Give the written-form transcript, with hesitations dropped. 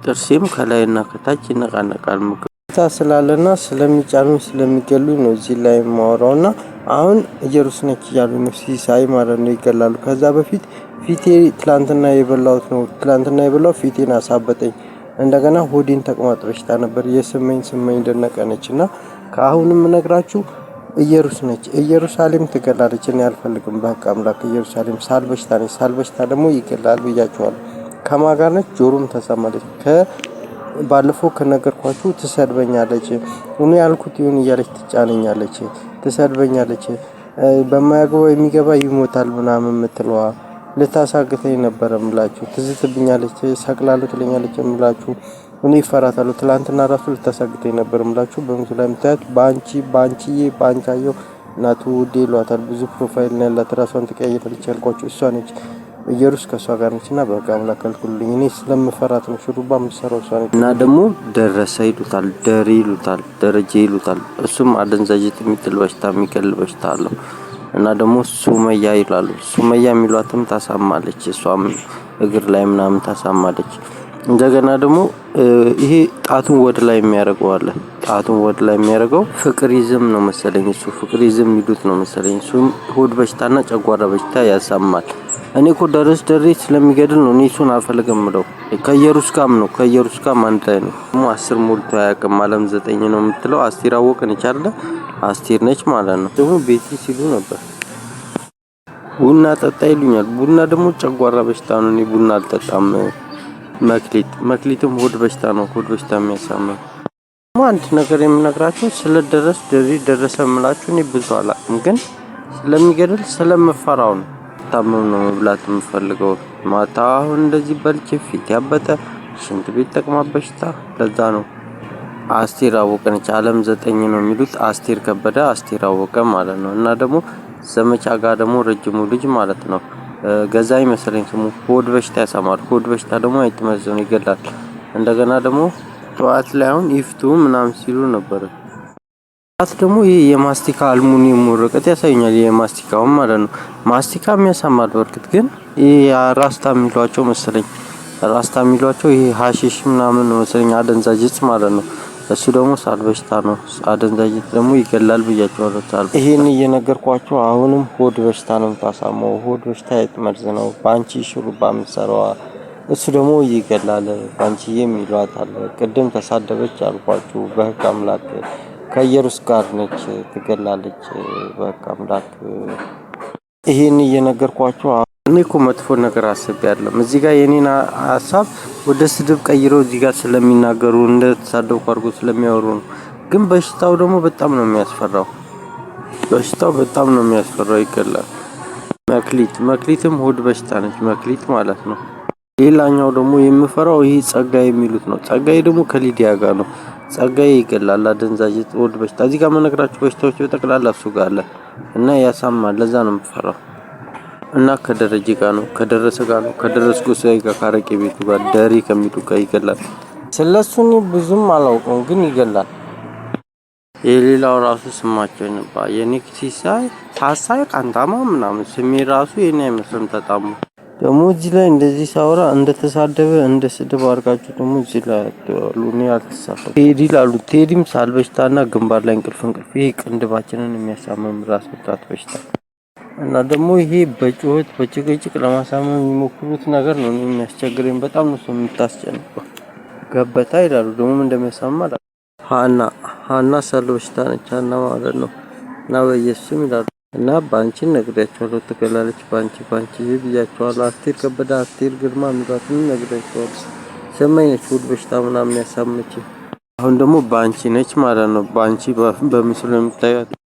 ጥርሴም ከላይና ከታች ይነቃነቃል። ምክንያታ ስላለና ስለሚጫኑኝ ስለሚገሉኝ ነው እዚህ ላይ ማወራውና አሁን ኢየሩስ ነች እያሉ ነው ሲሳይ ማለት ነው ይገላሉ። ከዛ በፊት ፊቴ ትላንትና የበላሁት ነው። ትላንትና የበላው ፊቴን አሳበጠኝ። እንደገና ሆዴን ተቅማጥ በሽታ ነበር። ስመኝ ደነቀነችና ከአሁንም ነግራችሁ ኢየሩስ ነች። ኢየሩሳሌም ትገላለች። እኔ አልፈልግም። በቃ አምላክ ኢየሩሳሌም ሳልበሽታ ነች። ሳልበሽታ ደግሞ ይገላል ብያችኋለሁ። ከማጋር ነች። ጆሮም ተሰማለች። ባለፈው ከነገርኳችሁ ትሰድበኛለች። እኔ ያልኩት ይሁን እያለች ትጫነኛለች፣ ትሰድበኛለች። በማያገባው የሚገባ ይሞታል ምናምን የምትለዋ ልታሳግተኝ ነበር እምላችሁ። ትዝትብኛለች፣ ሰቅላለሁ ትለኛለች እምላችሁ። እኔ እፈራታለሁ። ትላንትና ራሱ ልታሳግተኝ ነበር እምላችሁ። በምስሉ ላይ የምታዩት ባንቻየው እናቱ ውዴ ይሏታል። ብዙ ፕሮፋይል ነው ያላት። ራሷን ትቀያየራለች ያልኳችሁ እሷ ነች። ኢየሩስ ከሷ ጋር ነችና በቃ አምላክ ከልኩልኝ። እኔ ስለምፈራት ነው ሹሩባ የምትሰራው እሷ ነች። እና ደግሞ ደረሰ ይሉታል፣ ደሪ ይሉታል፣ ደረጀ ይሉታል። እሱም አደንዛዥ የሚጥል በሽታ የሚገል በሽታ አለው። እና ደግሞ ሱመያ ይላሉ። ሱመያ የሚሏትም ታሳማለች። እሷም እግር ላይ ምናምን ታሳማለች። እንደገና ደግሞ ይሄ ጣቱን ወደ ላይ የሚያደርገው አለ። ጣቱን ወደ ላይ የሚያደርገው ፍቅሪዝም ነው መሰለኝ። እሱ ፍቅሪዝም ይሉት ነው መሰለኝ። እሱም ሆድ በሽታና ጨጓራ በሽታ ያሳማል። እኔ እኮ ደሬ ስለሚገድል ነው። እኔ እሱን አልፈልግም ምለው። ከኢየሩስ ጋር አንድ ላይ ነው። ደግሞ 10 ሞልቶ አያውቅም። አለም 9 ነው የምትለው። አስቴር አወቀን ይቻላል። አስቴር ነች ማለት ነው። ደግሞ ቤቲ ሲሉ ነበር። ቡና ጠጣ ይሉኛል። ቡና ደግሞ ጨጓራ በሽታ ነው። እኔ ቡና አልጠጣም። መክሊትም ሆድ በሽታ ነው። ሆድ በሽታ የሚያሳምም። አንድ ነገር የምነግራችሁ ስለ ደረሰ የምላችሁ እኔ ብዙ አላውቅም፣ ግን ስለሚገድል ስለምፈራው ነው። ታመም ነው መብላት የምፈልገው። ማታ አሁን እንደዚህ በልቼ ፊት ያበጠ ሽንት ቤት ተቅማ በሽታ ለዛ ነው። አስቴር አወቀ ነች። አለም 9 ነው የሚሉት። አስቴር ከበደ አስቴር አወቀ ማለት ነው። እና ደግሞ ዘመቻ ጋር ደግሞ ረጅሙ ልጅ ማለት ነው ገዛ ይመስለኝ ስሙ። ሆድ በሽታ ያሳማል። ሆድ በሽታ ደግሞ አይተመዘኑ ይገላል። እንደገና ደግሞ ጠዋት ላይ አሁን ይፍቱ ምናምን ሲሉ ነበር። ደግሞ ይሄ የማስቲካ አልሙኒየም ወረቀት ያሳዩኛል። የማስቲካው ማለት ነው። ማስቲካ የሚያሳማል። በርግጥ ግን ይሄ ራስታ የሚሏቸው መሰለኝ። ራስታ የሚሏቸው ይሄ ሀሺሽ ምናምን ነው መሰለኝ። አደንዛዥ እጽ ማለት ነው። እሱ ደግሞ ሳልበሽታ ነው። አደንዛዥ ደግሞ ይገላል ብያቸዋለሁ። ይሄን እየነገርኳቸው አሁንም ሆድ በሽታ ነው የምታሳመው። ሆድ በሽታ የጥመርዝ ነው። ባንቺ ሹሩባ የምትሰራዋ እሱ ደግሞ ይገላል። ባንቺዬ የሚሏት አለ። ቅድም ተሳደበች አልኳችሁ። በህግ አምላክ ከኢየሩስ ጋር ነች፣ ትገላለች። በቃ አምላክ ይሄን እየነገርኳችሁ እኔ እኮ መጥፎ ነገር አስቤ አይደለም። እዚህ ጋር የኔን ሀሳብ ወደ ስድብ ቀይረው እዚህ ጋር ስለሚናገሩ እንደተሳደብኩ አድርጎ ስለሚያወሩ ነው። ግን በሽታው ደግሞ በጣም ነው የሚያስፈራው። ይገላል። መክሊትም ሆድ በሽታ ነች። መክሊት ማለት ነው። ሌላኛው ደግሞ የምፈራው ይሄ ጸጋይ የሚሉት ነው። ጸጋይ ደግሞ ከሊዲያ ጋር ነው። ጸጋይ ይገላል። አደንዛዥ ሆድ በሽታ እዚህ ጋር መነግራችሁ በሽታዎች በጠቅላላ እሱ ጋር አለ እና ያሳማል። ለዛ ነው የምፈራው። እና ከደረጀ ጋር ነው፣ ከደረሰ ጋር ነው፣ ከደረስኩ ሰው ጋር ካረቄ ቤቱ ጋር ደሪ ከሚሉ ጋር ይገላል። ስለሱኒ ብዙም አላውቅም፣ ግን ይገላል። የሌላው ራሱ ስማቸው ነበር። የኔክ ሲሳይ ቃንታማ ምናምን ስሜ ራሱ የኔ አይመስልም። ተጣሙ ደግሞ እዚህ ላይ እንደዚህ ሳወራ እንደተሳደበ እንደ ስድብ አድርጋችሁ ደግሞ እዚህ ላይ አትሉኝ። አልተሳደበ ቴዲ ላሉ ቴዲም ሳልበሽታና ግንባር ላይ እንቅልፍ ይሄ ቅንድባችንን የሚያሳምም ራስ ምታት በሽታ እና ደግሞ ይሄ በጩኸት በጭቅጭቅ ለማሳመም የሚሞክሩት ነገር ነው የሚያስቸግረኝ። በጣም ነው የምታስጨንቀው። ገበታ ይላሉ ደግሞ እንደሚያሳማ ሃና ሳልበሽታ ነች ሃና ማለት ነው። እና በኢየሱስም ይላሉ እና ባንቺን ነግሬያቸዋለሁ። ትገላለች ባንቺ ብያቸዋለሁ። አስቴር ከበደ አስቴር ግርማ የሚሏትን ነግሬያቸዋለሁ። ሰማኝ ነች ሆድ በሽታ ምናምን ያሳመች። አሁን ደግሞ ባንቺ ነች ማለት ነው። ባንቺ በምስሉ የምታዩት